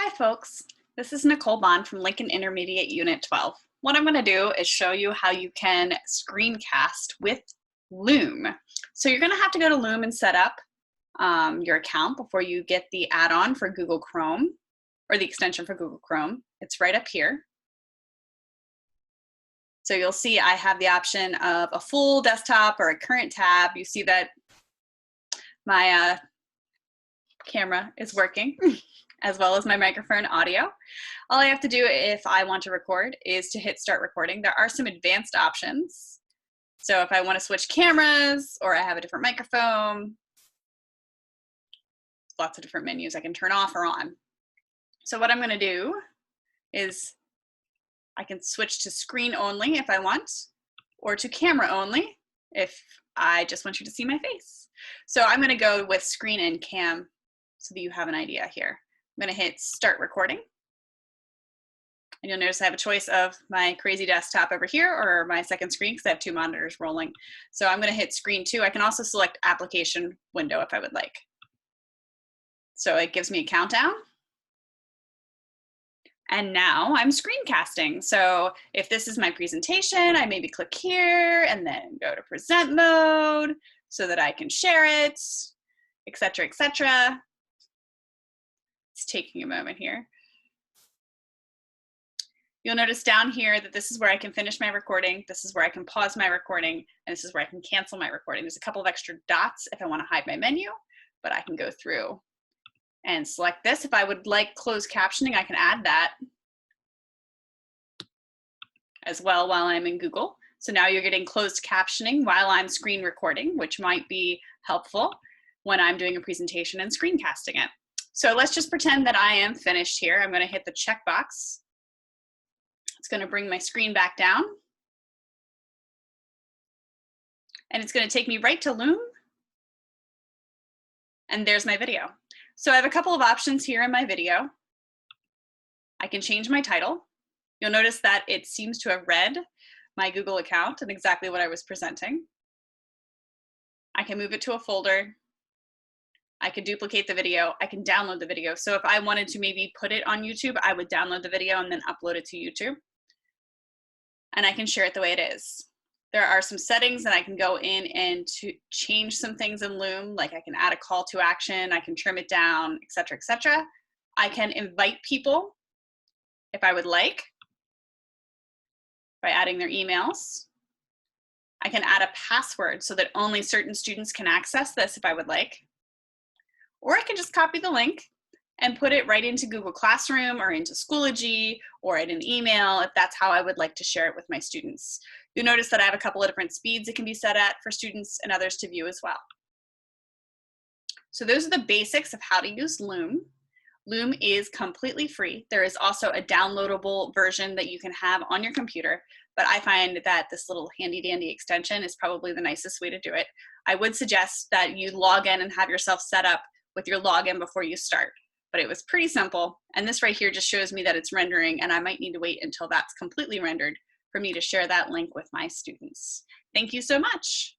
Hi folks, this is Nicole Bond from Lincoln Intermediate Unit 12. What I'm going to do is show you how you can screencast with Loom. So you're going to have to go to Loom and set up your account before you get the add-on for Google Chrome, or the extension for Google Chrome. It's right up here. So you'll see I have the option of a full desktop or a current tab. You see that my camera is working as well as my microphone audio. All I have to do if I want to record is to hit start recording. There are some advanced options. So if I want to switch cameras or I have a different microphone, lots of different menus I can turn off or on. So what I'm going to do is I can switch to screen only if I want, or to camera only if I just want you to see my face. So I'm going to go with screen and cam so that you have an idea here. I'm going to hit start recording. And you'll notice I have a choice of my crazy desktop over here or my second screen because I have two monitors rolling. So I'm going to hit screen 2. I can also select application window if I would like. So it gives me a countdown. And now I'm screencasting. So if this is my presentation, I maybe click here and then go to present mode so that I can share it, etc., etc. It's taking a moment here. You'll notice down here that this is where I can finish my recording, this is where I can pause my recording, and this is where I can cancel my recording. There's a couple of extra dots if I want to hide my menu, but I can go through and select this. If I would like closed captioning, I can add that as well while I'm in Google. So now you're getting closed captioning while I'm screen recording, which might be helpful when I'm doing a presentation and screencasting it. So let's just pretend that I am finished here. I'm going to hit the checkbox. It's going to bring my screen back down. And it's going to take me right to Loom. And there's my video. So I have a couple of options here in my video. I can change my title. You'll notice that it seems to have read my Google account and exactly what I was presenting. I can move it to a folder. I can duplicate the video. I can download the video. So if I wanted to maybe put it on YouTube, I would download the video and then upload it to YouTube. And I can share it the way it is. There are some settings that I can go in and to change some things in Loom, like I can add a call to action, I can trim it down, etc., etc. I can invite people if I would like by adding their emails. I can add a password so that only certain students can access this if I would like. Or I can just copy the link and put it right into Google Classroom or into Schoology or in an email if that's how I would like to share it with my students. You'll notice that I have a couple of different speeds it can be set at for students and others to view as well. So those are the basics of how to use Loom. Loom is completely free. There is also a downloadable version that you can have on your computer, but I find that this little handy dandy extension is probably the nicest way to do it. I would suggest that you log in and have yourself set up with your login before you start. But it was pretty simple. And this right here just shows me that it's rendering, and I might need to wait until that's completely rendered for me to share that link with my students. Thank you so much.